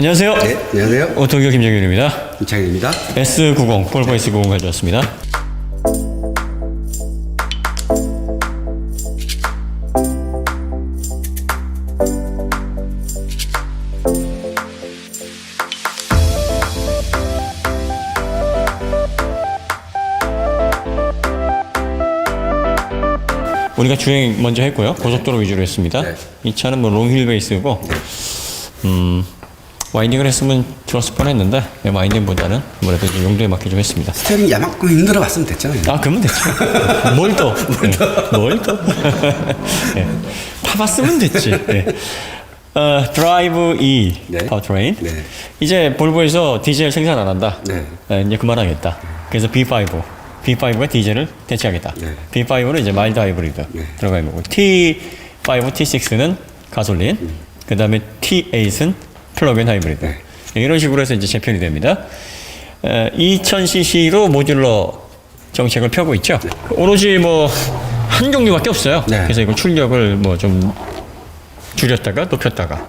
안녕하세요. 네, 안녕하세요. 오토기어 김정윤입니다. 이창현입니다. S90, 볼보 S90 가져왔습니다. 우리가 주행 먼저 했고요. 고속도로 위주로 했습니다. 네. 이 차는 뭐 롱힐 베이스고, 와인딩을 했으면 좋았을 뻔했는데 와인딩보다는 아무래도 좀 용도에 맞게 좀 했습니다. 스테어링 야만큼 힘들어 봤으면 됐잖아요. 아, 그러면 됐죠. 뭘 또? 뭘 또? 네. 파봤으면 됐지. 네. 드라이브 E 네. 파워트레인. 네. 이제 볼보에서 디젤 생산 안 한다. 네. 이제 그만하겠다. 그래서 B5가 디젤을 대체하겠다. 네. B5는 이제 마일드 하이브리드 네. 들어가 있는 거고, T5, T6는 가솔린, 그 다음에 T8은 플러그인 하이브리드. 네. 이런 식으로 해서 이제 재편이 됩니다. 2000cc로 모듈러 정책을 펴고 있죠. 네. 오로지 뭐 한 종류밖에 없어요. 네. 그래서 이거 출력을 뭐 좀 줄였다가 높였다가,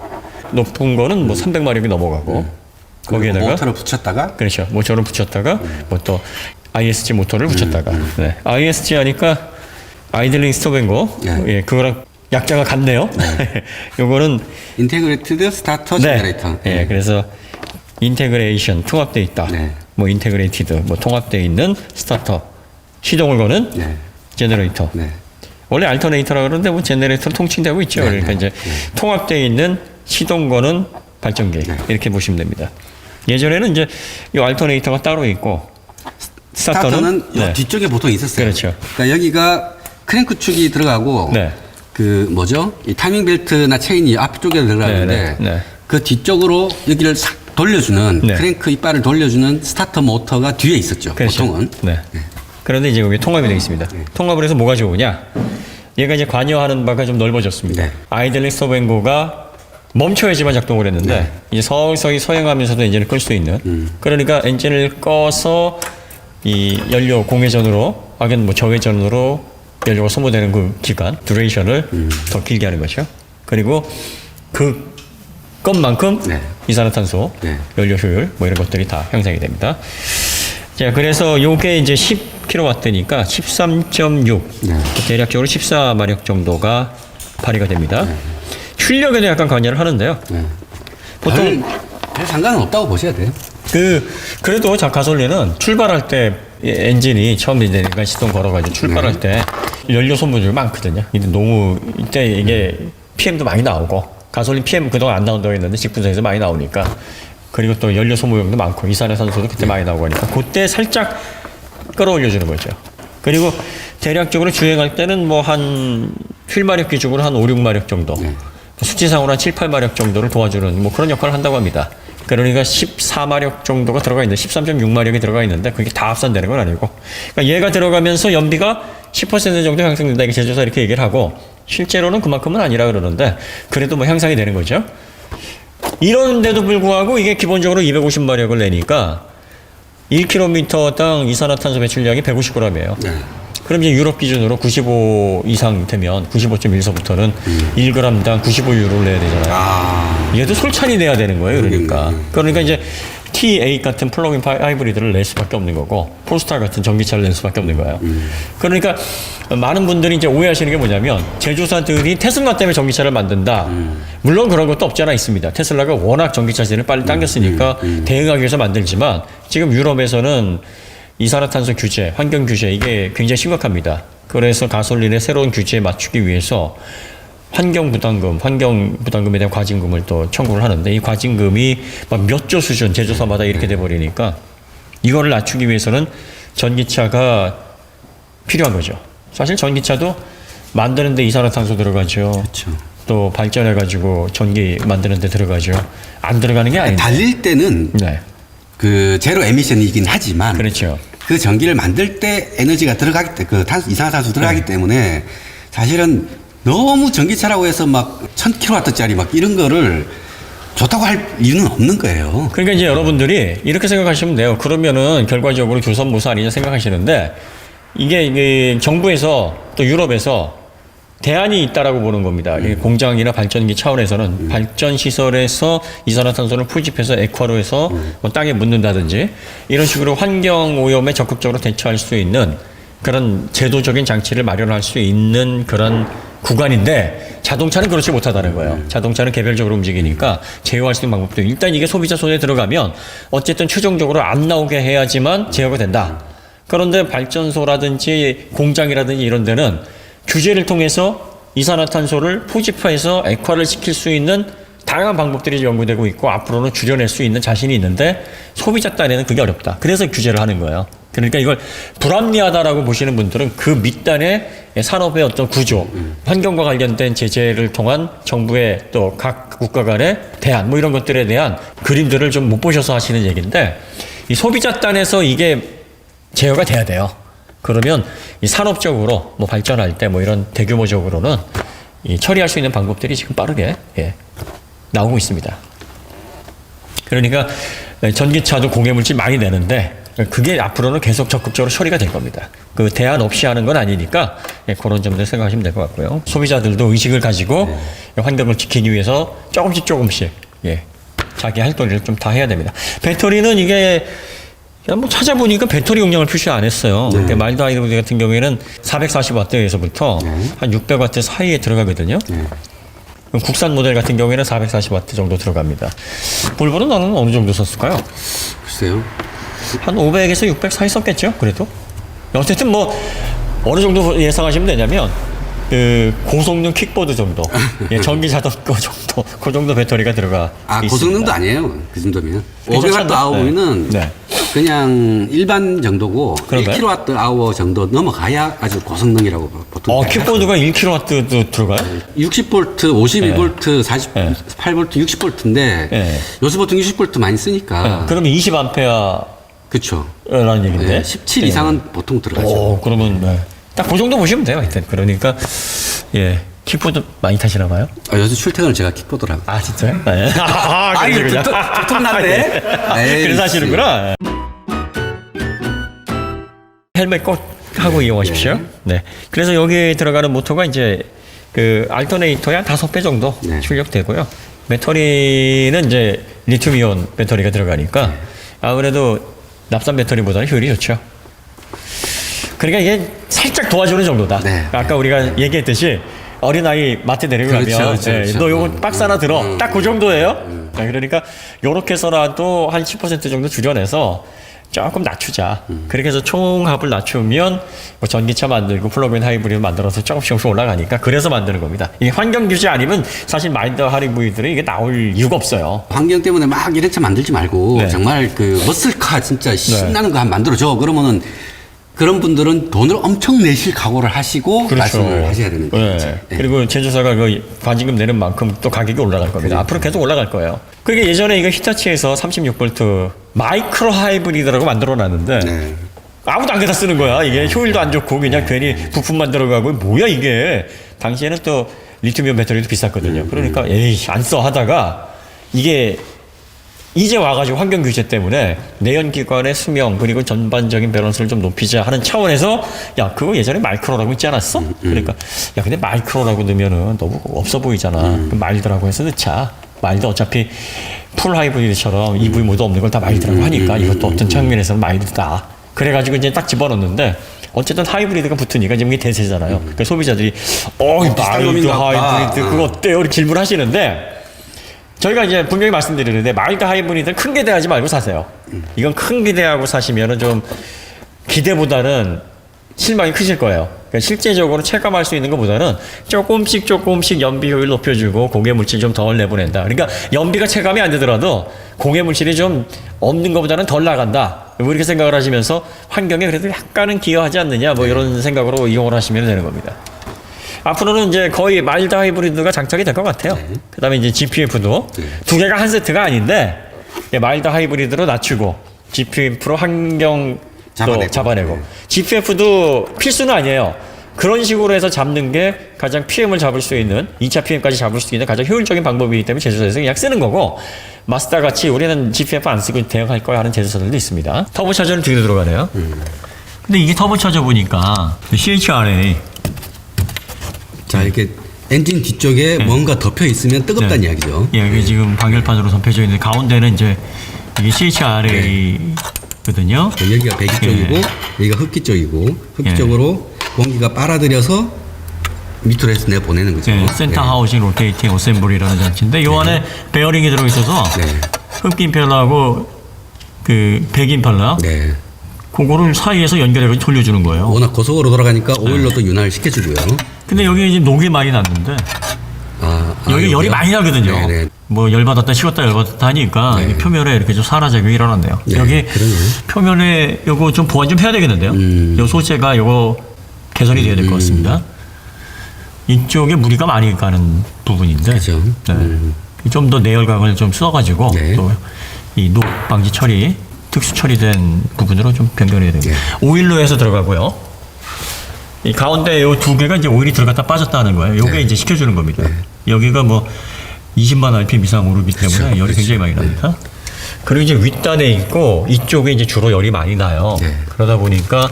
높은 거는 뭐 300마력이 넘어가고, 거기에다가 모터를 붙였다가 그렇죠. 모터를 붙였다가 뭐 또 ISG 모터를 붙였다가. 네. ISG 하니까 아이들링 스톱앤고. 네. 예, 그거랑 약자가 같네요. 요거는 인테그레이티드 스타터 네. 제너레이터. 예, 그래서 인테그레이션 통합되어 있다. 네. 뭐 인테그레이티드 뭐 통합되어 있는 스타터. 시동을 거는 네. 제너레이터. 네. 원래 알터네이터라 그러는데 뭐 제너레이터로 통칭되고 있죠. 네, 그러니까 네, 이제 통합되어 있는 시동 거는 발전기. 네. 이렇게 보시면 됩니다. 예전에는 이제 이 알터네이터가 따로 있고 스타터는 네. 요 뒤쪽에 보통 있었어요. 그렇죠. 그러니까 여기가 크랭크 축이 들어가고 네. 그 뭐죠? 이 타이밍 벨트나 체인이 앞쪽에 들어가는데 네, 네, 네. 그 뒤쪽으로 여기를 싹 돌려주는 네. 크랭크 이빨을 돌려주는 스타터 모터가 뒤에 있었죠. 그렇죠. 보통은. 네. 그런데 이제 여기 통합이 되어 있습니다. 통합을 해서 뭐가 좋으냐? 얘가 이제 관여하는 바가 좀 넓어졌습니다. 네. 아이들링 스톱앤고가 멈춰야지만 작동을 했는데 네. 이제 서서히 서행하면서도 엔진을 끌 수 있는. 그러니까 엔진을 꺼서 이 연료 공회전으로 혹은 뭐 저회전으로 연료가 소모되는 그 기간, 듀레이션을 더 길게 하는 거죠. 그리고 그 것만큼 네. 이산화탄소, 네. 연료 효율 뭐 이런 것들이 다 향상이 됩니다. 자, 그래서 요게 이제 10kW니까 13.6, 네. 대략적으로 14마력 정도가 발휘가 됩니다. 출력에도 약간 관여를 하는데요. 네. 보통 별 상관은 없다고 보셔야 돼요. 그래도 자 가솔린은 출발할 때 엔진이 처음 이제 내가 시동 걸어가지고 출발할 때 연료 소모율이 많거든요. 근데 너무 이때 이게 PM도 많이 나오고 가솔린 PM 그동안 안 나온다고 했는데 직분사에서 많이 나오니까, 그리고 또 연료 소모용도 많고 이산화탄소도 그때 많이 나오고 하니까 그때 살짝 끌어올려주는 거죠. 그리고 대략적으로 주행할 때는 뭐 한 7마력 기준으로 한 5, 6마력 정도, 수치상으로 한 7, 8마력 정도를 도와주는 뭐 그런 역할을 한다고 합니다. 그러니까 14마력 정도가 들어가 있는데 13.6마력이 들어가 있는데 그게 다 합산되는 건 아니고, 그러니까 얘가 들어가면서 연비가 10% 정도 향상된다, 이게 제조사 이렇게 얘기를 하고, 실제로는 그만큼은 아니라 그러는데 그래도 뭐 향상이 되는 거죠. 이런데도 불구하고 이게 기본적으로 250마력을 내니까 1km당 이산화탄소 배출량이 150g이에요. 네. 그럼 이제 유럽 기준으로 95 이상 되면 95.1서부터는 1g당 95유로를 내야 되잖아요. 얘도 솔찬히 내야 되는 거예요. 그러니까 이제 T8 같은 플러그인 하이브리드를 낼 수밖에 없는 거고, 폴스타 같은 전기차를 낼 수밖에 없는 거예요. 그러니까 많은 분들이 이제 오해하시는 게 뭐냐면, 제조사들이 테슬라 때문에 전기차를 만든다. 물론 그런 것도 없잖아 있습니다. 테슬라가 워낙 전기차 시대를 빨리 당겼으니까 대응하기 위해서 만들지만, 지금 유럽에서는 이산화탄소 규제, 환경 규제, 이게 굉장히 심각합니다. 그래서 가솔린의 새로운 규제에 맞추기 위해서 환경 부담금에 대한 과징금을 또 청구를 하는데, 이 과징금이 막 몇 조 수준, 제조사마다 이렇게 돼버리니까 이거를 낮추기 위해서는 전기차가 필요한 거죠. 사실 전기차도 만드는데 이산화탄소 들어가죠. 그렇죠. 또 발전해가지고 전기 만드는데 들어가죠. 안 들어가는 게 아닌데. 달릴 때는 네. 그 제로 에미션이긴 하지만 그렇죠. 그 전기를 만들 때 에너지가 들어가기 때문에 그 이산화탄소 들어가기 때문에 사실은 너무 전기차라고 해서 막 1000kW짜리 막 이런 거를 좋다고 할 이유는 없는 거예요. 그러니까 이제 여러분들이 이렇게 생각하시면 돼요. 그러면은 결과적으로 교선모사 아니냐 생각하시는데, 이게 정부에서 또 유럽에서 대안이 있다라고 보는 겁니다. 이 공장이나 발전기 차원에서는 발전 시설에서 이산화탄소를 포집해서 액화로 해서 뭐 땅에 묻는다든지 이런 식으로 환경 오염에 적극적으로 대처할 수 있는 그런 제도적인 장치를 마련할 수 있는 그런 구간인데 자동차는 그렇지 못하다는 거예요. 자동차는 개별적으로 움직이니까 제어할 수 있는 방법도 일단 이게 소비자 손에 들어가면 어쨌든 최종적으로 안 나오게 해야지만 제어가 된다. 그런데 발전소라든지 공장이라든지 이런 데는 규제를 통해서 이산화탄소를 포집해서 액화를 시킬 수 있는 다양한 방법들이 연구되고 있고 앞으로는 줄여낼 수 있는 자신이 있는데 소비자 딴에는 그게 어렵다. 그래서 규제를 하는 거예요. 그러니까 이걸 불합리하다라고 보시는 분들은 그 밑단의 산업의 어떤 구조, 환경과 관련된 제재를 통한 정부의 또 각 국가 간의 대안 뭐 이런 것들에 대한 그림들을 좀 못 보셔서 하시는 얘기인데 이 소비자 딴에서 이게 제어가 돼야 돼요. 그러면 이 산업적으로 뭐 발전할 때 뭐 이런 대규모적으로는 이 처리할 수 있는 방법들이 지금 빠르게 나오고 있습니다. 그러니까 전기차도 공해물질 많이 내는데 그게 앞으로는 계속 적극적으로 처리가 될 겁니다. 그 대안 없이 하는 건 아니니까 그런 점들 생각하시면 될 것 같고요. 소비자들도 의식을 가지고 환경을 지키기 위해서 조금씩 자기 할 도리를 좀 다 해야 됩니다. 배터리는 이게 뭐 찾아보니까 배터리 용량을 표시 안 했어요. 그러니까 마일드 하이브리드 같은 경우에는 440W에서부터 한 600W 사이에 들어가거든요. 국산 모델 같은 경우에는 440W 정도 들어갑니다. 볼보는 나는 어느 정도 썼을까요? 글쎄요. 한 500에서 600 사이 썼겠죠? 그래도? 어쨌든 뭐 어느 정도 예상하시면 되냐면 그 고성능 킥보드 정도, 전기 자전거 정도, 그 정도 배터리가 들어가 있습니다. 고성능도 아니에요. 그 정도면. 괜찮나? 500Wh는 네. 그냥 일반 정도고 그런가요? 1kWh 정도 넘어가야 아주 고성능이라고 보통. 킥보드가 1kW도 들어가요? 60V, 52V, 48V, 60V인데 네. 요새 보통 60V 많이 쓰니까. 그러면 20A라는 그렇죠. 얘기인데. 네, 17 이상은 보통 들어가죠. 그러면 딱 그 정도 보시면 돼요. 하여튼 그러니까 킥보드 많이 타시나 봐요? 요새 출퇴근을 제가 킥보드라고. 아 진짜요? 네. 그러시군요. 두툼한데. 그래서 하시는구나. 헬멧 꼭 하고 이용하십시오. 네. 그래서 여기 들어가는 모터가 이제 그 알터네이터의 한 5배 정도 출력되고요. 배터리는 이제 리튬이온 배터리가 들어가니까 아무래도 납산 배터리보다는 효율이 좋죠. 그러니까 이게 살짝 도와주는 정도다. 네. 아까 우리가 얘기했듯이 어린아이 마트 데리고 가면 그렇죠. 너 요거 박스 하나 들어. 딱 그 정도예요. 그러니까 요렇게 해서라도 한 10% 정도 줄여내서 조금 낮추자. 그렇게 해서 총합을 낮추면 뭐 전기차 만들고 플러그인 하이브리드 만들어서 조금씩 올라가니까 그래서 만드는 겁니다. 이게 환경 규제 아니면 사실 마일드 하이브리드는 이게 나올 이유가 없어요. 환경 때문에 막 이런 차 만들지 말고 네. 정말 그 머슬카 진짜 신나는 거 한번 만들어줘. 그러면은 그런 분들은 돈을 엄청 내실 각오를 하시고 말씀을 하셔야 되는 거죠. 네. 그리고 제조사가 그 관리금 내는 만큼 또 가격이 올라갈 겁니다. 앞으로 계속 올라갈 거예요. 그러니까 예전에 이거 히타치에서 36V 마이크로 하이브리드라고 만들어놨는데 아무도 안 갖다 쓰는 거야. 이게 효율도 안 좋고 그냥 괜히 부품만 들어가고 뭐야 이게. 당시에는 또 리튬이온 배터리도 비쌌거든요. 그러니까 에이 안 써 하다가 이게 이제 와가지고 환경 규제 때문에 내연기관의 수명 그리고 전반적인 밸런스를 좀 높이자 하는 차원에서 야 그거 예전에 마이크로라고 있지 않았어? 그러니까 야 근데 마이크로라고 넣으면은 너무 없어 보이잖아. 그럼 마일드라고 해서 넣자. 마일드 어차피 풀 하이브리드처럼 EV 모드 없는 걸 다 마일드라고 하니까 이것도 어떤 측면에서는 마일드다. 그래가지고 이제 딱 집어넣는데 어쨌든 하이브리드가 붙으니까 지금 이게 대세잖아요. 그러니까 소비자들이 마일드 하이브리드 그거 어때요? 이렇게 질문하시는데 저희가 이제 분명히 말씀드리는데 마일드 하이브리드는 큰 기대하지 말고 사세요. 이건 큰 기대하고 사시면은 좀 기대보다는 실망이 크실 거예요. 그러니까 실제적으로 체감할 수 있는 것보다는 조금씩 연비 효율 높여주고 공해 물질 좀 덜 내보낸다. 그러니까 연비가 체감이 안 되더라도 공해 물질이 좀 없는 것보다는 덜 나간다. 뭐 이렇게 생각을 하시면서 환경에 그래도 약간은 기여하지 않느냐 뭐 이런 생각으로 이용을 하시면 되는 겁니다. 앞으로는 이제 거의 마일드 하이브리드가 장착이 될 것 같아요. 그 다음에 이제 GPF도 두 개가 한 세트가 아닌데 마일드 하이브리드로 낮추고 GPF로 환경 잡아내고 GPF도 필수는 아니에요. 그런 식으로 해서 잡는 게 가장 PM을 잡을 수 있는 2차 PM까지 잡을 수 있는 가장 효율적인 방법이기 때문에 제조사에서 그냥 쓰는 거고 마스다 같이 우리는 GPF 안 쓰고 대응할 거야 하는 제조사들도 있습니다. 터보차저는 뒤로 들어가네요. 근데 이게 터보차저 보니까 CHRA 자, 이렇게 엔진 뒤쪽에 뭔가 덮여 있으면 뜨겁다는 네. 이야기죠. 예, 이게 지금 방열판으로 덮여져 있는데 가운데는 이제 이게 CHRA거든요. 여기가 배기 쪽이고 여기가 흡기 쪽이고 흡기 쪽으로 공기가 빨아들여서 밑으로 해서 내보내는 거죠. 예, 센터 하우징 로테이팅 어셈블리라는 장치인데 요 안에 베어링이 들어있어서 네. 흡기 임펠러하고 그 배기 임펠러 네. 그거를 사이에서 연결해서 돌려주는 거예요. 워낙 고속으로 돌아가니까 오일로도 윤활 시켜주고요. 근데 여기 이제 녹이 많이 났는데 여기 열이 여기요? 많이 나거든요. 네네. 뭐 열받았다 식었다 열받았다 하니까 네. 이게 표면에 이렇게 좀 산화작용이 일어났네요. 네, 여기 그러네요. 표면에 요거 좀 보완 좀 해야 되겠는데요. 요 소재가 요거 개선이 돼야 될 것 같습니다. 이쪽에 무리가 많이 가는 부분인데 그죠. 좀 더 내열광을 좀 써가지고 네. 또 이 녹 방지 처리 특수 처리된 부분으로 좀 변경해야 됩니다. 네. 오일로 해서 들어가고요. 이 가운데 요 두 개가 이제 오일이 들어갔다 빠졌다 하는 거예요. 요게 네. 이제 식혀주는 겁니다. 여기가 뭐 20만 rpm 이상 오르기 때문에 그렇죠. 열이 굉장히 많이 납니다. 그리고 이제 윗단에 있고 이쪽에 이제 주로 열이 많이 나요. 네. 그러다 보니까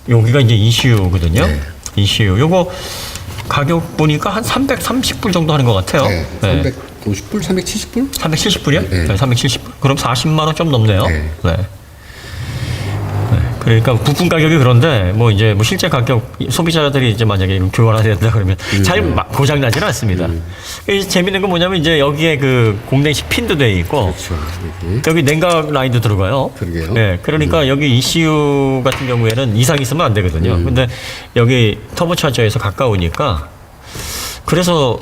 여기가 이제 ECU거든요. 네. ECU. 요거 가격 보니까 한 330불 정도 하는 것 같아요. 네. 350불, 370불? 370불이요? 네. 네, 370불. 그럼 40만 원 좀 넘네요. 네. 네. 그러니까 부품 가격이 그런데 뭐 이제 뭐 실제 가격 소비자들이 이제 만약에 교환해야 된다 그러면 잘 고장 나지는 않습니다. 재밌는 건 뭐냐면 이제 여기에 그 공랭식 핀도 돼 있고 그렇죠. 여기 냉각 라인도 들어가요. 그러게요. 네, 그러니까 여기 ECU 같은 경우에는 이상 있으면 안 되거든요. 근데 여기 터보차저에서 가까우니까 그래서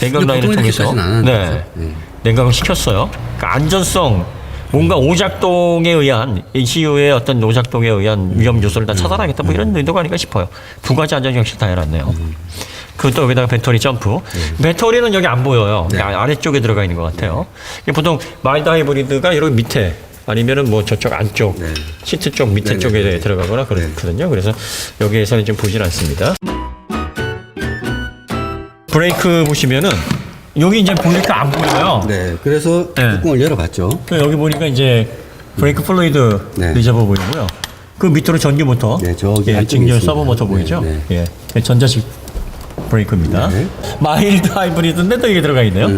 냉각 근데 라인을 보통은 통해서 이렇게까지는 안 하는 네, 거죠. 냉각을 시켰어요. 그러니까 안전성 뭔가 오작동에 의한 ECU의 어떤 오작동에 의한 위험 요소를 다 차단하겠다 뭐 이런 의도가 아닌가 싶어요. 두 가지 안전 형식 다 해놨네요. 그것도 여기다가 배터리 점프. 배터리는 여기 안 보여요. 네. 아래쪽에 들어가 있는 것 같아요. 이게 보통 마일드 하이브리드가 이런 밑에 아니면은 뭐 저쪽 안쪽 네. 시트 쪽 밑에 네, 쪽에 네. 들어가거나 그렇거든요. 그래서 여기에서는 좀 보진 않습니다. 브레이크 보시면은 여기 이제 보니까 안 보여요. 네. 그래서 네. 뚜껑을 열어봤죠. 여기 보니까 이제 브레이크 플루이드 네. 리저버 보이고요. 그 밑으로 전기 모터, 네, 저기 예, 안쪽에 직렬 있습니다. 서버 모터 보이죠? 네, 예, 전자식 브레이크입니다. 네. 마일드 하이브리드인데 또 이게 들어가 있네요.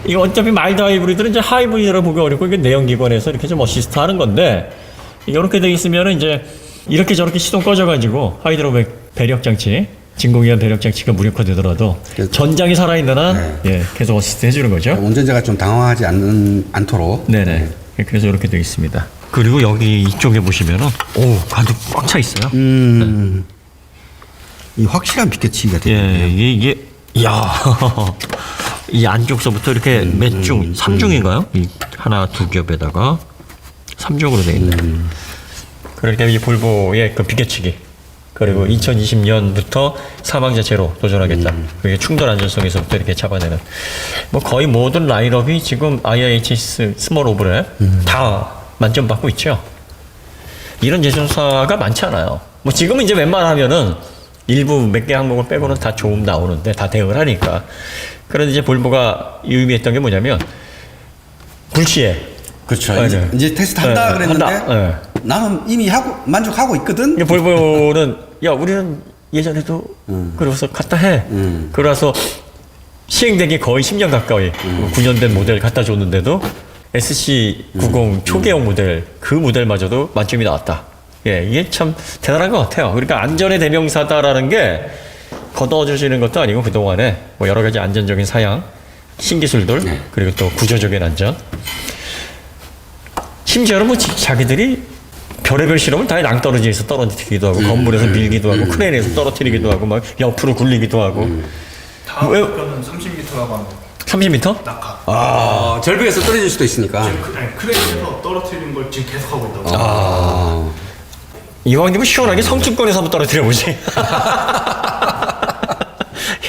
이거 어차피 마일드 하이브리드는 이제 하이브리드로 보기 어렵고 이게 내연기관에서 이렇게 좀 어시스트 하는 건데 이렇게 돼 있으면은 이제 이렇게 저렇게 시동 꺼져가지고 하이드로백 배력 장치, 진공위한 배력 장치가 무력화되더라도 그래서- 전장이 살아있는 한 예, 계속 어시스트 해주는 거죠. 운전자가 좀 당황하지 않도록. 네네. 그래서 이렇게 되어 있습니다. 그리고 여기 이쪽에 보시면은 오 가득 꽉 차 있어요. 이 확실한 비켜치기가 예, 되네요. 이게 이야 이 안쪽서부터 이렇게 몇 중, 3중인가요? 이 하나 두 겹에다가 3중으로 되어 있네. 그러니까 이 볼보의 그 비켜치기 그리고 2020년부터 사망자 제로 도전하겠다. 그게 충돌 안전성에서부터 이렇게 잡아내는. 뭐 거의 모든 라인업이 지금 IIHS 스몰 오브랩 다 만점 받고 있죠. 이런 제조사가 많지 않아요. 뭐 지금은 이제 웬만하면은 일부 몇 개 항목을 빼고는 다 좋음 나오는데 다 대응을 하니까. 그런데 이제 볼보가 의미했던 게 뭐냐면 불시에 그렇죠. 네, 이제, 네. 이제 테스트 한다 네, 그랬는데 한다. 네. 나는 이미 만족하고 있거든. 이게 볼보는 야 우리는 예전에도 그러고서 갖다 해. 그래서 시행되기 거의 10년 가까이 9년 된 모델 갖다 줬는데도 SC90 초기형 모델 그 모델마저도 만점이 나왔다. 예, 이게 참 대단한 것 같아요. 그러니까 안전의 대명사다라는 게 걷어주시는 것도 아니고 그동안에 뭐 여러 가지 안전적인 사양, 신기술들 그리고 또 구조적인 안전. 심지어는 뭐 자기들이 별의별 실험을 다 낭떠러지에서 떨어뜨리기도 하고 건물에서 밀기도 하고 크레인에서 떨어뜨리기도 하고 막 옆으로 굴리기도 하고 다음 왜- 목표는 30m라고 합니다. 30m? 낙하. 절벽에서 떨어질 수도 있으니까. 크레인에서 떨어뜨리는 걸 지금 계속 하고 있다고. 이왕이면 시원하게 성층권에서 한번 떨어뜨려 보지.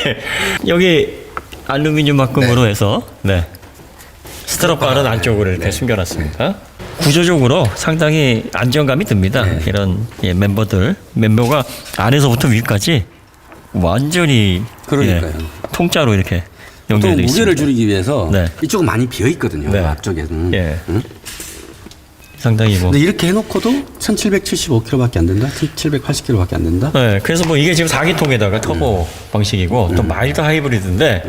예. 여기 알루미늄 합금으로 해서 네. 스트럿바는 안쪽으로 이렇게 숨겨놨습니다. 구조적으로 상당히 안정감이 듭니다. 이런 멤버가 안에서부터 위까지 완전히 그러니까요. 통짜로 이렇게 또 연결되어 있습니다. 무게를 줄이기 위해서 네. 이쪽은 많이 비어 있거든요. 네. 앞쪽에. 예. 상당히 뭐. 근데 이렇게 해놓고도 1775km밖에 안 된다? 1780km밖에 안 된다? 네, 그래서 뭐 이게 지금 4기통에다가 터보 방식이고 또 마일드 하이브리드인데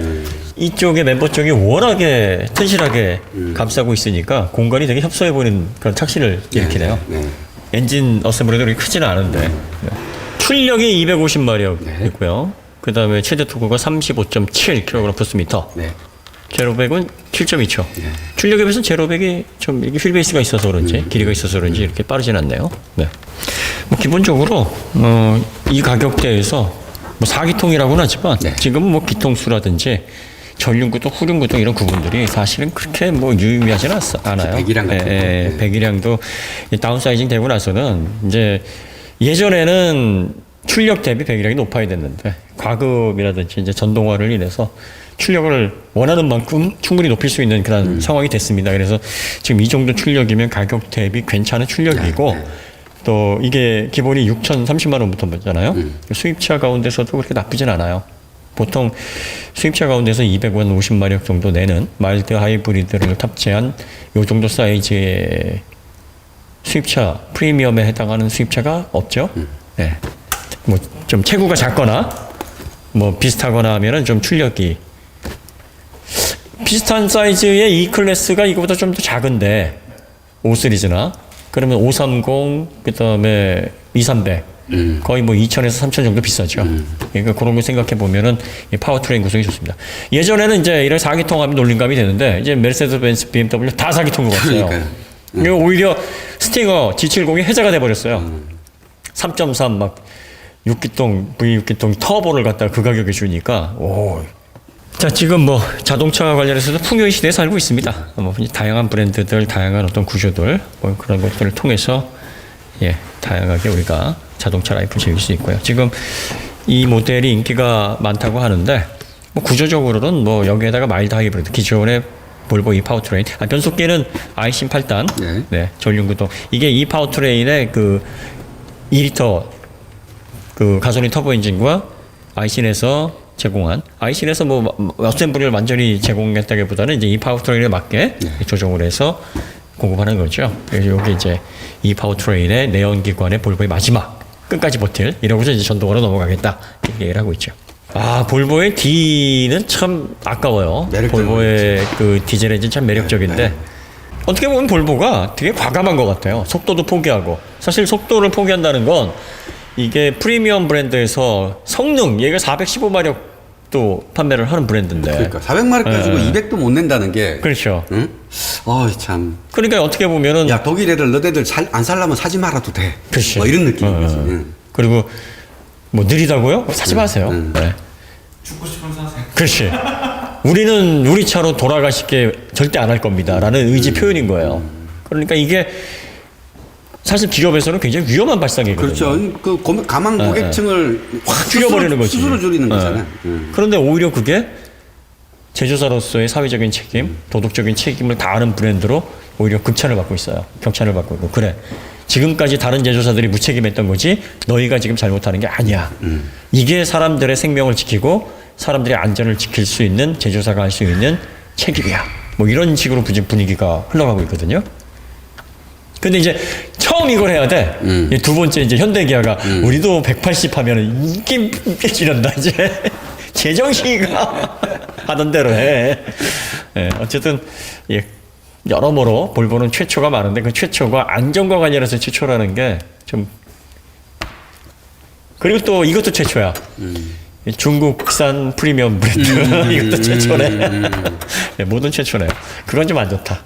이쪽에 멤버 쪽이 워낙에 튼실하게 감싸고 있으니까 공간이 되게 협소해 보이는 그런 착시를 일으키네요. 네. 엔진 어셈블리도 그렇게 크지는 않은데 출력이 250마력 있고요. 그 다음에 최대 토크가 35.7kg/m. 네. 제로백은 7.2초. 출력에 비해서 제로백이 좀 이게 휠베이스가 있어서 그런지 길이가 있어서 그런지 이렇게 빠르진 않네요. 네. 뭐 기본적으로 이 가격대에서 뭐 4기통이라고는 하지만 네. 지금은 뭐 기통수라든지 전륜구동, 후륜구동 이런 구분들이 사실은 그렇게 뭐 유의미하지는 않아요. 배기량 같은 거. 예, 배기량도 다운사이징 되고 나서는 이제 예전에는 출력 대비 배기량이 높아야 됐는데 과급이라든지 이제 전동화를 인해서 출력을 원하는 만큼 충분히 높일 수 있는 그런 상황이 됐습니다. 그래서 지금 이 정도 출력이면 가격 대비 괜찮은 출력이고 또 이게 기본이 6,030만 원부터잖아요. 수입차 가운데서도 그렇게 나쁘진 않아요. 보통 수입차 가운데서 250마력 정도 내는 마일드 하이브리드를 탑재한 요 정도 사이즈의 수입차 프리미엄에 해당하는 수입차가 없죠. 네. 뭐 좀 체구가 작거나 뭐 비슷하거나 하면은 좀 출력이 비슷한 사이즈의 E 클래스가 이거보다 좀 더 작은데 5 시리즈나 그러면 530 그다음에 2300 거의 뭐 2,000에서 3,000 정도 비싸죠. 그러니까 그런 거 생각해 보면은 파워트레인 구성이 좋습니다. 예전에는 이제 이런 4기통 하면 놀림감이 되는데 이제 메르세데스 벤츠 BMW 다 4기통으로 갔어요. 그러니까 오히려 스팅어 G70이 해자가 돼 버렸어요. 3.3 막 6기통 V6기통 터보를 갖다가 그 가격에 주니까 오. 자, 지금 뭐 자동차 관련해서도 풍요의 시대에 살고 있습니다. 뭐 다양한 브랜드들, 다양한 어떤 구조들 뭐 그런 것들을 통해서 예, 다양하게 우리가 자동차 라이프 즐길 수 있고요. 지금 이 모델이 인기가 많다고 하는데 뭐 구조적으로는 뭐 여기에다가 마일드 하이브리드 기존의 볼보 이 파워트레인, 변속기는 아이신 8단, 네, 전륜구동. 이게 이 파워트레인의 그 2리터 그 가솔린 터보 엔진과 아이신에서 제공한 아이신에서 뭐 어셈블리를 완전히 제공했다기보다는 이제 이 파워트레인에 맞게 조정을 해서 공급하는 거죠. 그래서 여기 이제 이 파워트레인의 내연기관의 볼보의 마지막 끝까지 버틸 이러고서 이제 전동으로 넘어가겠다 이렇게 얘기를 하고 있죠. 아, 볼보의 D는 참 아까워요. 볼보의 그 디젤 엔진 참 매력적인데 어떻게 보면 볼보가 되게 과감한 것 같아요. 속도도 포기하고 사실 속도를 포기한다는 건 이게 프리미엄 브랜드에서 성능 얘가 415마력도 판매를 하는 브랜드인데 그러니까 400마력 가지고 200도 못 낸다는 게 그렇죠. 응? 참. 그러니까 어떻게 보면은 야, 독일 애들 너네들 안 살려면 사지 말아도 돼. 그렇지. 뭐 이런 느낌인 거지. 응. 그리고 뭐 느리다고요? 사지 마세요. 네. 죽고 싶으면 사세요. 그렇지. 우리는 우리 차로 돌아가시게 절대 안 할 겁니다라는 의지 표현인 거예요. 그러니까 이게 사실 기업에서는 굉장히 위험한 발상이거든요. 그렇죠. 그 가망 고객층을 확 줄여버리는 거지. 스스로 줄이는 거잖아요. 그런데 오히려 그게 제조사로서의 사회적인 책임, 도덕적인 책임을 다하는 브랜드로 오히려 극찬을 받고 있어요. 격찬을 받고 있고. 그래. 지금까지 다른 제조사들이 무책임했던 거지 너희가 지금 잘못하는 게 아니야. 이게 사람들의 생명을 지키고 사람들의 안전을 지킬 수 있는 제조사가 할 수 있는 책임이야. 뭐 이런 식으로 분위기가 흘러가고 있거든요. 근데 이제 처음 이걸 해야 돼. 두 번째 이제 현대기아가 우리도 180 하면은 이게 이런다 이제 제정신이가 하던 대로 해. 예, 어쨌든 예, 여러모로 볼보는 최초가 많은데 그 최초가 안전과 관련해서 최초라는 게 좀 그리고 또 이것도 최초야. 중국산 프리미엄 브랜드 이것도 최초네. 네, 모든 최초네요. 그건 좀 안 좋다.